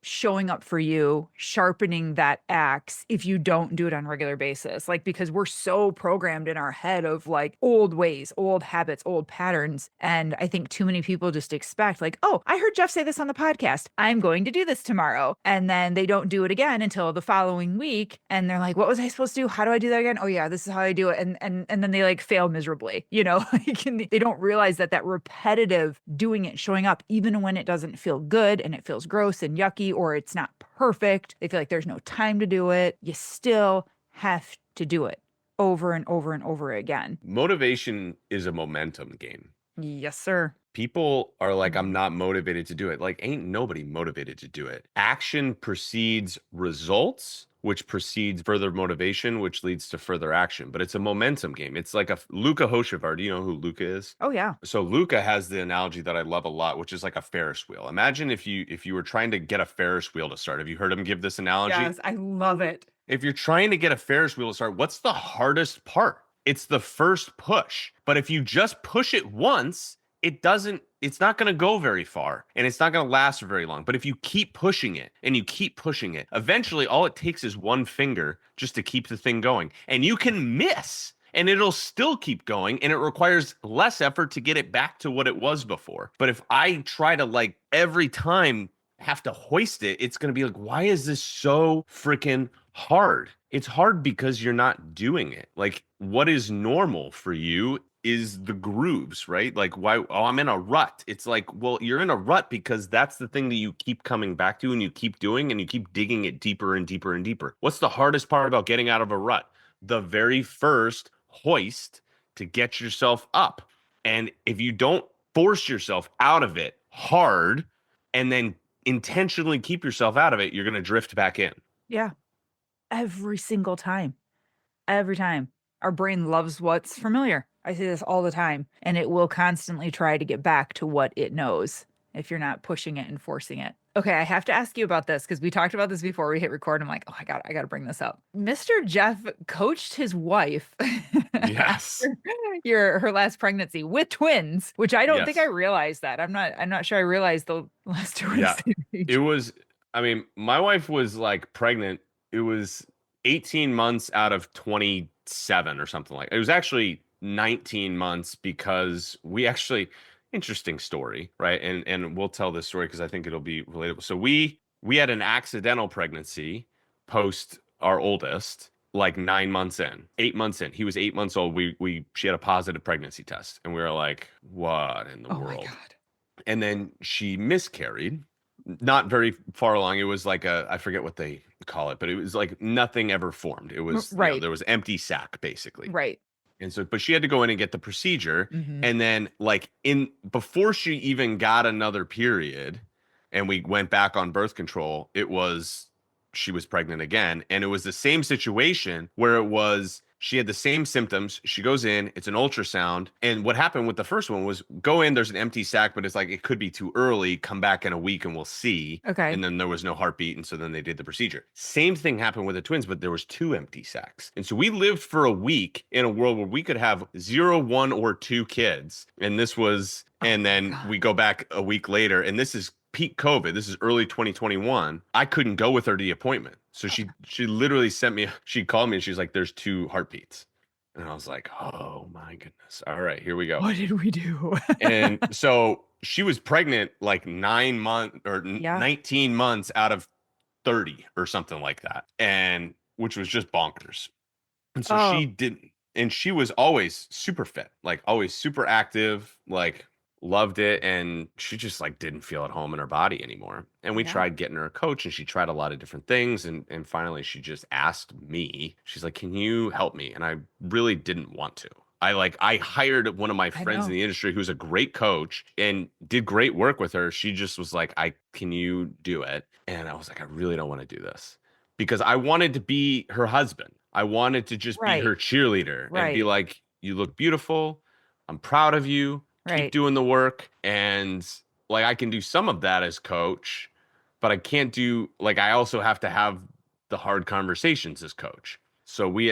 showing up for you, sharpening that axe if you don't do it on a regular basis. Like, because we're so programmed in our head of like old ways, old habits, old patterns. And I think too many people just expect like, oh, I heard Jeff say this on the podcast, I'm going to do this tomorrow. And then they don't do it again until the following week. And they're like, what was I supposed to do? How do I do that again? Oh yeah, this is how I do it. And then they like fail miserably, like, and they don't realize that repetitive doing it, showing up, even when it doesn't feel good and it feels gross and yucky, or it's not perfect, they feel like there's no time to do it. You still have to do it over and over and over again. Motivation is a momentum game. Yes, sir. People are like, I'm not motivated to do it. Like, ain't nobody motivated to do it. Action precedes results, which precedes further motivation, which leads to further action. But it's a momentum game. It's like a Luka Hochevar. Do you know who Luka is? Oh yeah. So Luka has the analogy that I love a lot, which is like a Ferris wheel. Imagine if you were trying to get a Ferris wheel to start. Have you heard him give this analogy? Yes, I love it. If you're trying to get a Ferris wheel to start, what's the hardest part? It's the first push. But if you just push it once, it's not going to go very far, and it's not going to last for very long. But if you keep pushing it and you keep pushing it, eventually all it takes is one finger just to keep the thing going. And you can miss, and it'll still keep going, and it requires less effort to get it back to what it was before. But if I try to like every time have to hoist it, it's going to be like, why is this so freaking hard? It's hard because you're not doing it. Like, what is normal for you is the grooves, right? Like, why? Oh, I'm in a rut. It's like, well, you're in a rut because that's the thing that you keep coming back to and you keep doing and you keep digging it deeper and deeper and deeper. What's the hardest part about getting out of a rut? The very first hoist to get yourself up. And if you don't force yourself out of it hard and then intentionally keep yourself out of it, you're going to drift back in. Yeah. Every single time. Every time. Our brain loves what's familiar. I say this all the time, and it will constantly try to get back to what it knows if you're not pushing it and forcing it. Okay, I have to ask you about this because we talked about this before we hit record. I'm like, oh, I got to bring this up. Mr. Jeff coached his wife Yes. after her last pregnancy with twins, which I don't think I Yes. realized that. I'm not sure I realized the last two were the Yeah. same It age. was, I mean, my wife was like pregnant. It was 18 months out of 27 or something like. It was actually 19 months because we actually interesting story, right? And we'll tell this story because I think it'll be relatable. So we had an accidental pregnancy post our oldest, like 9 months in, 8 months in. He was 8 months old. She had a positive pregnancy test, and we were like, what in the Oh my world? God. And then she miscarried, not very far along. It was like I forget what they call it, but it was like nothing ever formed. It was, Right, there was empty sac basically. right. And so, but she had to go in and get the procedure. Hmm. And then, like, before she even got another period and we went back on birth control, she was pregnant again. And it was the same situation where it was, she had the same symptoms. She goes in, it's an ultrasound. And what happened with the first one was go in, there's an empty sac, but it's like, it could be too early. Come back in a week and we'll see. Okay. And then there was no heartbeat. And so then they did the procedure. Same thing happened with the twins, but there was two empty sacs. And so we lived for a week in a world where we could have 0, 1, or 2 kids. And this was, Oh and my then God. we go back a week later, and this is peak COVID. This is early 2021. I couldn't go with her to the appointment. So she literally she called me and she's like, there's 2 heartbeats. And I was like, oh my goodness. All right, here we go. What did we do? And so she was pregnant like 9 months or Yeah. 19 months out of 30 or something like that. And which was just bonkers. And so Oh, she didn't, and she was always super fit, like always super active, like loved it. And she just like didn't feel at home in her body anymore. And we yeah. tried getting her a coach and she tried a lot of different things. And finally she just asked me, she's like, can you help me? And I really didn't want to. I hired one of my I friends in know. the industry who's a great coach and did great work with her. She just was like, can you do it? And I was like, I really don't want to do this because I wanted to be her husband. I wanted to just be Right. her cheerleader and be Right. like, you look beautiful. I'm proud of you. Keep Right. doing the work. And like, I can do some of that as coach, but I can't do, like, I also have to have the hard conversations as coach. So I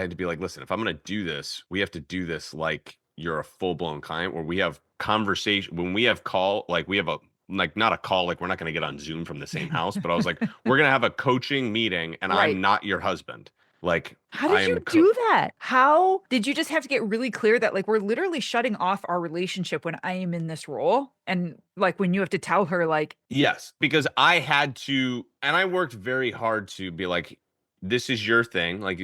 had to be like, listen, if I'm going to do this, we have to do this like you're a full blown client where we have conversation, when we have call, like we have a, like not a call, like we're not going to get on Zoom from the same house, but I was like, we're going to have a coaching meeting and Right. I'm not your husband. Like How I did you am do that? How did you just have to get really clear that like we're literally shutting off our relationship when I am in this role? And like when you have to tell her like, Yes, because I had to, and I worked very hard to be like, this is your thing. Like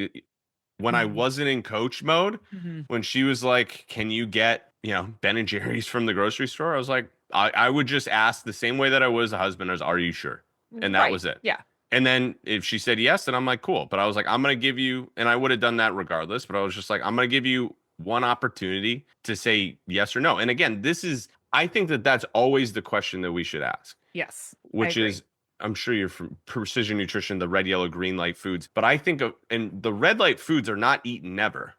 when I Mhm, wasn't in coach mode, mhm. when she was like, can you get, Ben and Jerry's from the grocery store? I was like, I would just ask the same way that I was a husband as, are you sure? And that Right. was it. Yeah. And then if she said yes, then I'm like, cool. But I was like, I'm going to give you, and I would have done that regardless, but I was just like, I'm going to give you one opportunity to say yes or no. And again, I think that that's always the question that we should ask, Yes. I which agree. is, I'm sure you're from precision nutrition, the red, yellow, green light foods, but I think of, and the red light foods are not eat never,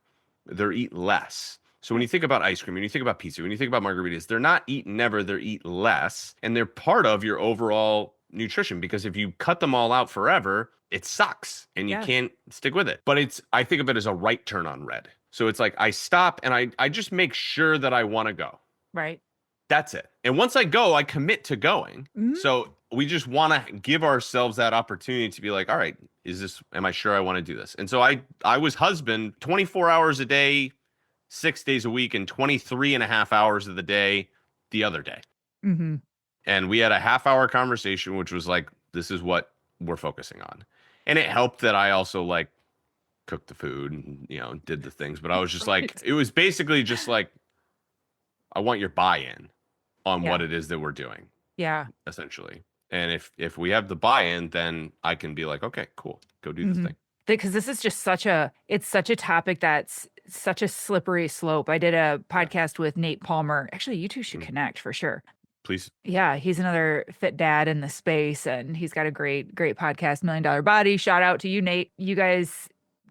they're eat less. So when Yeah. you think about ice cream, when you think about pizza, when you think about margaritas, they're not eat never, they're eat less. And they're part of your overall nutrition because if you cut them all out forever, it sucks and you Yes. can't stick with it. But I think of it as a right turn on red. So it's like I stop and I just make sure that I want to go. Right. That's it. And once I go, I commit to going. Mhm. So we just want to give ourselves that opportunity to be like, all right, am I sure I want to do this? And so I was husband 24 hours a day, 6 days a week, and 23 and a half hours of the day the other day. Mhm. And we had a half-hour conversation, which was like, this is what we're focusing on. And it helped that I also like cooked the food and, did the things. But I was just like, Right. it was basically just like, I want your buy-in on what Yeah. it is that we're doing, Yeah. essentially. And if we have the buy-in, then I can be like, okay, cool, go do the Hmm. thing. Because this is just it's such a topic that's such a slippery slope. I did a Yeah. podcast with Nate Palmer. Actually, you two should Mm. connect for sure. Please. Yeah, he's another fit dad in the space, and he's got a great podcast, Million Dollar Body. Shout out to you, Nate. You guys,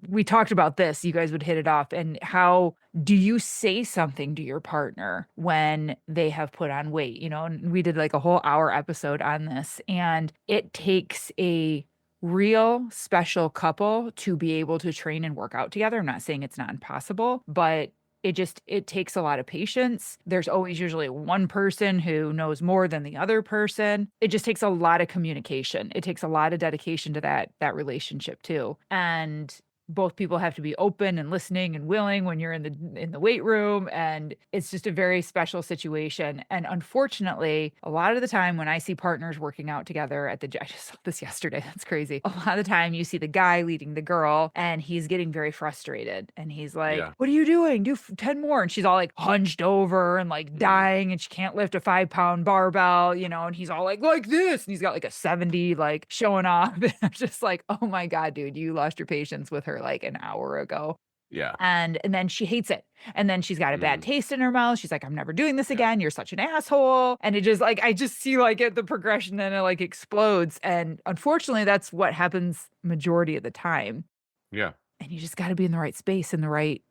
we talked about this. You guys would hit it off. And how do you say something to your partner when they have put on weight? And we did like a whole hour episode on this, and it takes a real special couple to be able to train and work out together. I'm not saying it's not impossible, but it takes a lot of patience. There's always usually one person who knows more than the other person. It just takes a lot of communication. It takes a lot of dedication to that relationship too. And both people have to be open and listening and willing when you're in the weight room, and it's just a very special situation. And unfortunately, a lot of the time when I see partners working out together at the gym, I just saw this yesterday, that's crazy. A lot of the time you see the guy leading the girl and he's getting very frustrated and he's like, Yeah. what are you doing? Do 10 more. And she's all like hunched over and like Mm. dying, and she can't lift a 5-pound barbell, and he's all like this, and he's got like a 70 like showing off. And I'm just like, oh my God, dude, you lost your patience with her like an hour ago. Yeah. And then she hates it. And then she's got a bad Mm. taste in her mouth. She's like, I'm never doing this Yeah. again. You're such an asshole. And it just like, I just see like the progression, and it like explodes. And unfortunately, that's what happens majority of the time. Yeah. And you just got to be in the right space and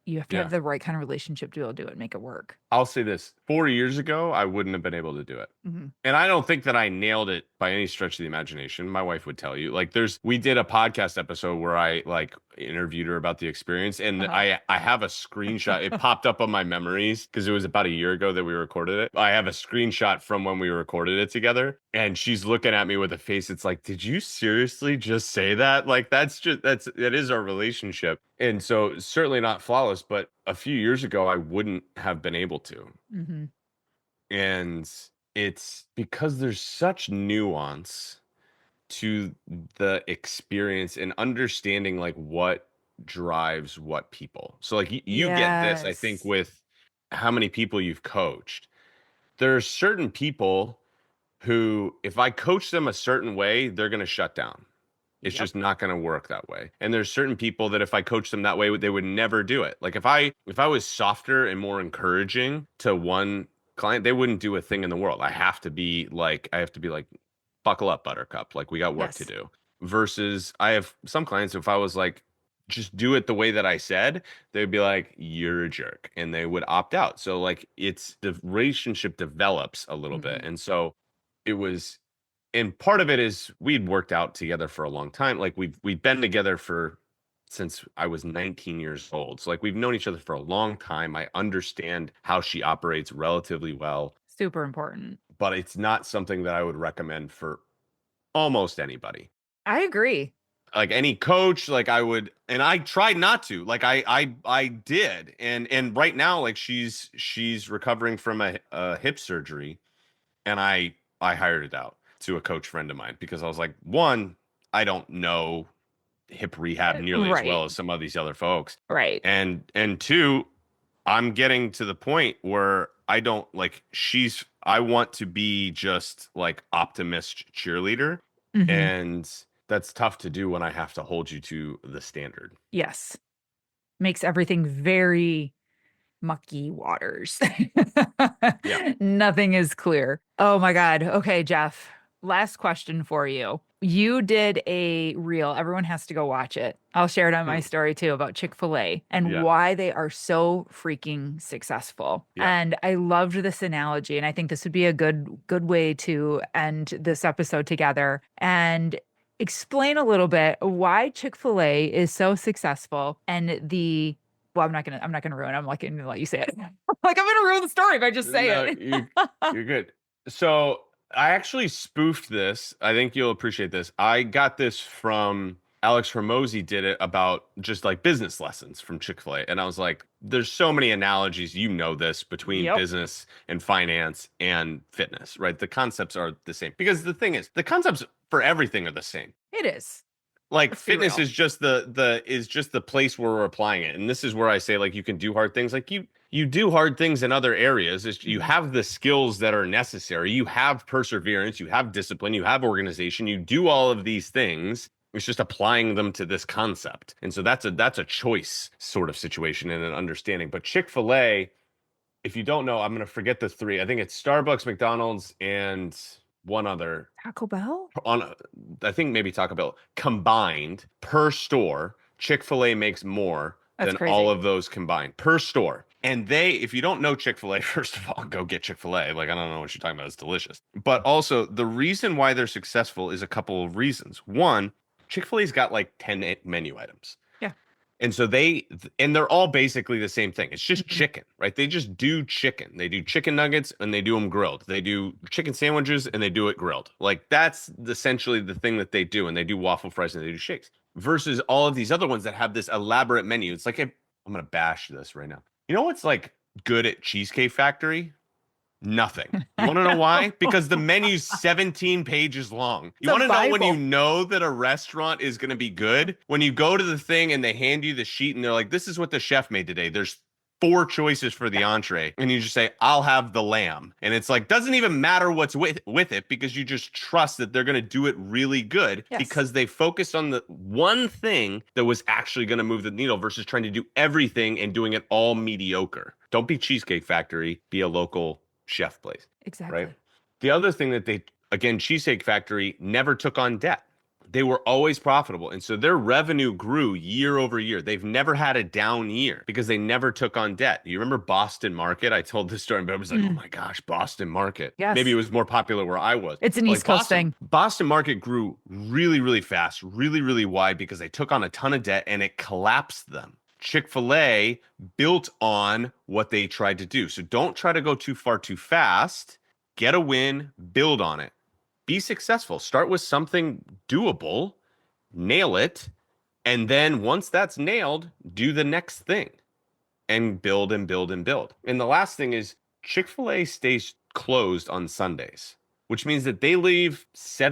you have to Yeah. have the right kind of relationship to be able to do it and make it work. I'll say this: 4 years ago, I wouldn't have been able to do it. Hmm. And I don't think that I nailed it by any stretch of the imagination. My wife would tell you. Like, we did a podcast episode where I like interviewed her about the experience, and Uh-huh. I have a screenshot. It popped up on my memories because it was about a year ago that we recorded it. I have a screenshot from when we recorded it together, and she's looking at me with a face. It's like, did you seriously just say that? Like, that is our relationship. And so certainly not flawless, but a few years ago, I wouldn't have been able to. Hmm. And it's because there's such nuance to the experience and understanding like what drives what people. So like you get this, I think, Yes. with how many people you've coached. There are certain people who, if I coach them a certain way, they're going to shut down. It's Yep. just not going to work that way. And there's certain people that if I coach them that way, they would never do it. Like if I was softer and more encouraging to one client, they wouldn't do a thing in the world. I have to be like, buckle up, buttercup. Like, we got work to Yes. do. Versus I have some clients, if I was like, just do it the way that I said, they'd be like, you're a jerk. And they would opt out. So like the relationship develops a little bit. Hmm. And so it was, and part of it is we'd worked out together for a long time. Like we've been together since I was 19 years old. So like we've known each other for a long time. I understand how she operates relatively well, Super important. but it's not something that I would recommend for almost anybody. I agree. Like any coach, like I would, and I tried not to. Like I did, and right now, like she's recovering from a hip surgery, and I hired it out to a coach friend of mine because I was like, one, I don't know hip rehab nearly as Right. well as some of these other folks, Right. and two, I'm getting to the point where I don't like I want to be just like optimist cheerleader, Hmm. and that's tough to do when I have to hold you to the standard. Yes. Makes everything very mucky waters. Yeah. Nothing is clear. Oh my God. Okay, Jeff. Last question for you. You did a reel. Everyone has to go watch it. I'll share it on my Hmm. story too about Chick-fil-A and Yeah. why they are so freaking successful. Yeah. And I loved this analogy, and I think this would be a good way to end this episode together and explain a little bit why Chick-fil-A is so successful and the well, I'm not gonna ruin it. I'm like gonna let you say it. Like I'm gonna ruin the story if I just say No, it. you're good. So I actually spoofed this. I think you'll appreciate this. I got this from Alex Hormozy did it about just like business lessons from Chick-fil-A. And I was like, there's so many analogies, this, between Yep. business and finance and fitness, right? The concepts are the same. Because the thing is, the concepts for everything are the same. It is. Like Let's be fitness real. is just the place where we're applying it. And this is where I say like you can do hard things. Like you do hard things in other areas. You Mhm. have the skills that are necessary. You have perseverance, you have discipline, you have organization, you do all of these things. It's just applying them to this concept. And so that's a choice sort of situation and an understanding. But Chick-fil-A, if you don't know, I'm gonna forget the three. I think it's Starbucks, McDonald's, and one other Taco Bell? on I think maybe Taco Bell combined per store, Chick-fil-A makes more That's than all crazy. of those combined per store. And if you don't know Chick-fil-A, first of all, go get Chick-fil-A. Like, I don't know what you're talking about. It's delicious. But also, the reason why they're successful is a couple of reasons. One, Chick-fil-A's got like 10 menu items. Yeah. And so they're all basically the same thing. It's just Mhm. chicken, right? They just do chicken. They do chicken nuggets and they do them grilled. They do chicken sandwiches and they do it grilled. Like that's essentially the thing that they do. And they do waffle fries and they do shakes versus all of these other ones that have this elaborate menu. It's like, I'm going to bash this right now. You know what's like good at Cheesecake Factory? Nothing. You want to know why? Because the menu's 17 pages long. It's You a want to know when you Bible. know that a restaurant is going to be good? When you go to the thing and they hand you the sheet and they're like, this is what the chef made today. There's four choices for the Yeah. entree. And you just say, I'll have the lamb. And it's like, doesn't even matter what's with it because you just trust that they're going to do it really good Yes. because they focused on the one thing that was actually going to move the needle versus trying to do everything and doing it all mediocre. Don't be Cheesecake Factory, be a local chef place, right? Exactly. The other thing that again, Cheesecake Factory never took on debt. They were always profitable. And so their revenue grew year over year. They've never had a down year because they never took on debt. You remember Boston Market? I told this story, but I was like, oh Mm. my gosh, Boston Market. Maybe it Yes. was more popular where I was. It's an But East like Coast Boston, thing. Boston Market grew really, really fast, really, really wide because they took on a ton of debt and it collapsed them. Chick-fil-A built on what they tried to do. So don't try to go too far too fast. Get a win, build on it. Be successful. Start with something doable, nail it, and then once that's nailed, do the next thing and build and build and build. And the last thing is Chick-fil-A stays closed on Sundays, which means that they leave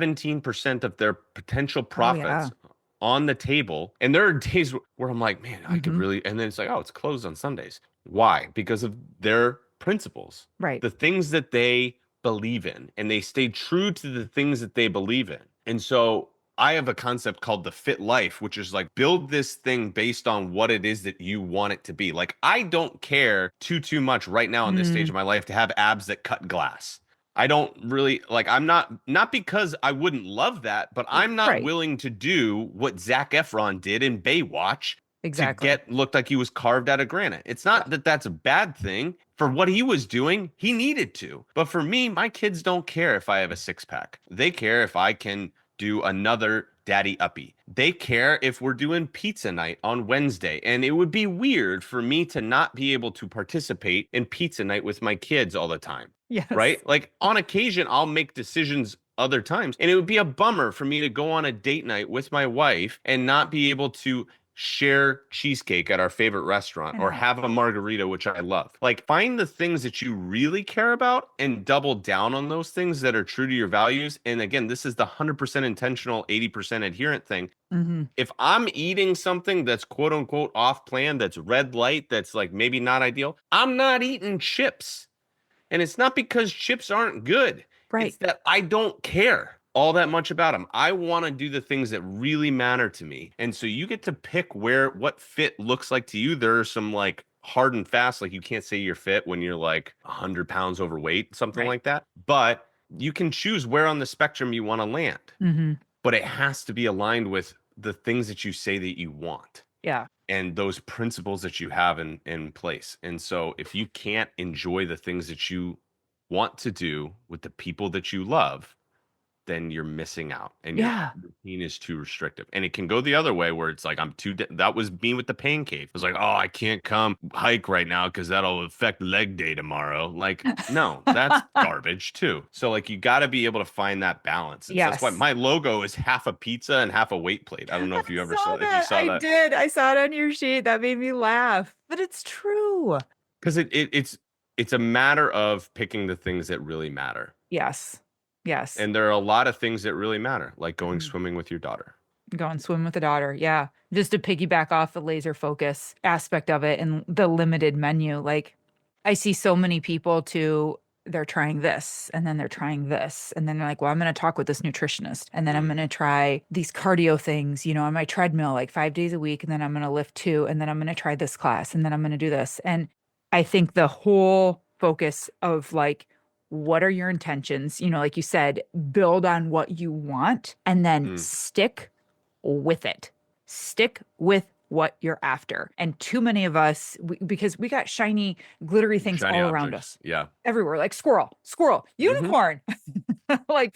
17% of their potential Oh yeah. profits on the table. And there are days where I'm like, man, I could Hmm. really, and then it's like, oh, it's closed on Sundays. Why? Because of their principles, Right. the things that they believe in, and they stay true to the things that they believe in. And so I have a concept called the fit life, which is like build this thing based on what it is that you want it to be. Like I don't care too much right now in this stage Mm. of my life to have abs that cut glass. I don't really like I'm not because I wouldn't love that, but I'm not Right. willing to do what Zac Efron did in Baywatch to Exactly. get looked like he was carved out of granite. It's Yeah. not that that's a bad thing. For what he was doing, he needed to. But for me, my kids don't care if I have a six pack. They care if I can do another daddy uppy. They care if we're doing pizza night on Wednesday. And it would be weird for me to not be able to participate in pizza night with my kids all the time, Yes. right? Like on occasion, I'll make decisions other times. And it would be a bummer for me to go on a date night with my wife and not be able to share cheesecake at our favorite restaurant I or know. have a margarita, which I love. Like, find the things that you really care about and double down on those things that are true to your values. And again, this is the 100% intentional, 80% adherent thing. Hmm. If I'm eating something that's quote unquote off plan, that's red light, that's like maybe not ideal, I'm not eating chips. And it's not because chips aren't good. Right. It's that I don't care all that much about them. I want to do the things that really matter to me. And so you get to pick what fit looks like to you. There are some like hard and fast, like you can't say you're fit when you're like 100 pounds overweight, something Right. like that. But you can choose where on the spectrum you want to land. Hmm. But it has to be aligned with the things that you say that you want Yeah. and those principles that you have in place. And so if you can't enjoy the things that you want to do with the people that you love, then you're missing out and your Yeah. routine is too restrictive. And it can go the other way where it's like that was me with the pancake. It was like, "Oh, I can't come hike right now cuz that'll affect leg day tomorrow." Like, no, that's garbage too. So like you got to be able to find that balance. And so that's why Yes. my logo is half a pizza and half a weight plate. I don't know I if you ever saw saw if you that. saw I that. did. I saw it on your sheet. That made me laugh. But it's true. Because it's a matter of picking the things that really matter. Yes. Yes. And there are a lot of things that really matter, like going Mhm. swimming with your daughter. Go and swim with the daughter. Yeah. Just to piggyback off the laser focus aspect of it and the limited menu. Like I see so many people they're trying this and then they're trying this. And then they're like, well, I'm going to talk with this nutritionist and then I'm going to try these cardio things, on my treadmill, like 5 days a week. And then I'm going to lift 2 and then I'm going to try this class and then I'm going to do this. And I think the whole focus of like, what are your intentions? Like you said, build on what you want and then stick with it. Stick with what you're after. And too many of us, because we got shiny, glittery things all around us. Yeah. Everywhere, like squirrel, unicorn. Like,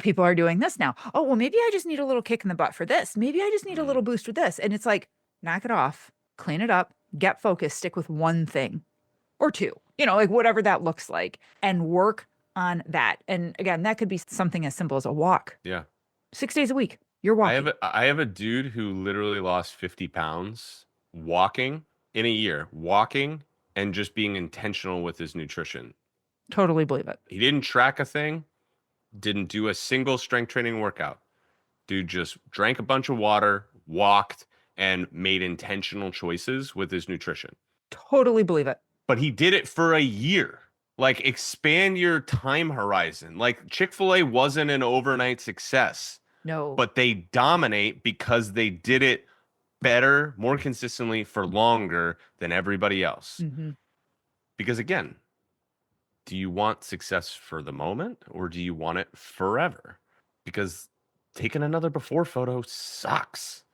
people are doing this now. Oh, well, maybe I just need a little kick in the butt for this. Maybe I just need a little boost with this. And it's like, knock it off, clean it up, get focused, stick with one thing or two, like whatever that looks like, and work on that. And again, that could be something as simple as a walk. Yeah. 6 days a week. You're walking. I have a dude who literally lost 50 pounds walking in a year, walking and just being intentional with his nutrition. Totally believe it. He didn't track a thing, didn't do a single strength training workout. Dude just drank a bunch of water, walked, and made intentional choices with his nutrition. Totally believe it. But he did it for a year. Like, expand your time horizon. Like, Chick-fil-A wasn't an overnight success. No. But they dominate because they did it better, more consistently for longer than everybody else. Mm-hmm. Because again, do you want success for the moment or do you want it forever? Because taking another before photo sucks.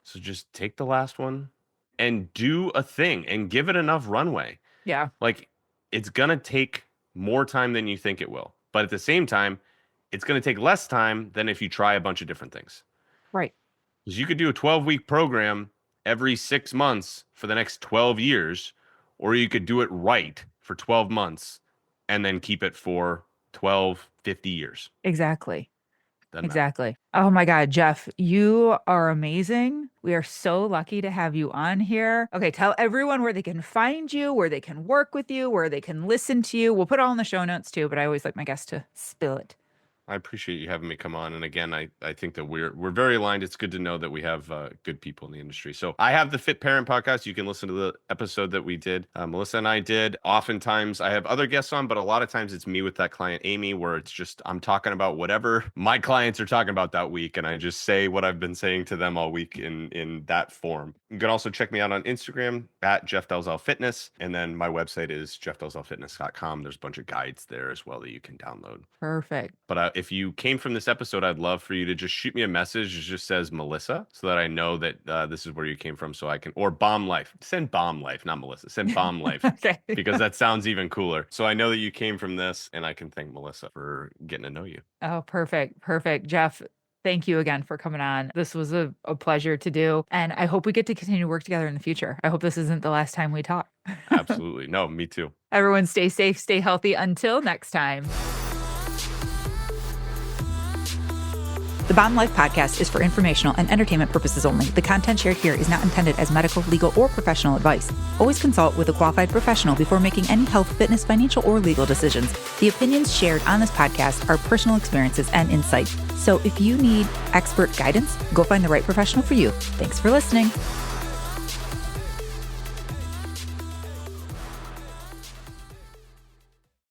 So just take the last one and do a thing and give it enough runway. Yeah. Like, it's going to take more time than you think it will. But at the same time, it's going to take less time than if you try a bunch of different things. Right. Because you could do a 12-week program every 6 months for the next 12 years, or you could do it right for 12 months and then keep it for 12, 50 years. Exactly. Doesn't Exactly. matter. Oh my God, Jeff, you are amazing. We are so lucky to have you on here. Okay, tell everyone where they can find you, where they can work with you, where they can listen to you. We'll put it all in the show notes too, but I always like my guests to spill it. I appreciate you having me come on. And again, I think that we're very aligned. It's good to know that we have good people in the industry. So I have the Fit Parent podcast. You can listen to the episode that we did. Melissa and I did. Oftentimes I have other guests on, but a lot of times it's me with that client, Amy, where it's just I'm talking about whatever my clients are talking about that week. And I just say what I've been saying to them all week in that form. You can also check me out on Instagram at Jeff Dalzell Fitness. And then my website is jeffdalzellfitness.com. There's a bunch of guides there as well that you can download. Perfect. But if you came from this episode, I'd love for you to just shoot me a message. It just says Melissa so that I know that this is where you came from so I can, or Bomb Life. Send Bomb Life, not Melissa. Send Bomb Life. Okay. Because that sounds even cooler. So I know that you came from this and I can thank Melissa for getting to know you. Oh, perfect. Perfect. Jeff, thank you again for coming on. This was a pleasure to do. And I hope we get to continue to work together in the future. I hope this isn't the last time we talk. Absolutely. No, me too. Everyone stay safe, stay healthy. Until next time. The Bomb Life podcast is for informational and entertainment purposes only. The content shared here is not intended as medical, legal, or professional advice. Always consult with a qualified professional before making any health, fitness, financial, or legal decisions. The opinions shared on this podcast are personal experiences and insight. So if you need expert guidance, go find the right professional for you. Thanks for listening.